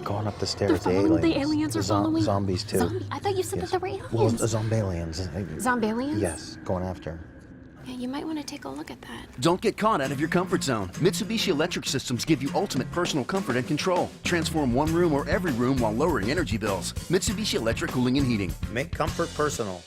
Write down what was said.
going up the stairs. They're following, the aliens are following. Zombies too. I thought you said that there were aliens. Well, zombalians. Zombalians? Yes, going after. Yeah, you might want to take a look at that. Don't get caught out of your comfort zone. Mitsubishi Electric systems give you ultimate personal comfort and control. Transform one room or every room while lowering energy bills. Mitsubishi Electric Cooling and Heating. Make comfort personal.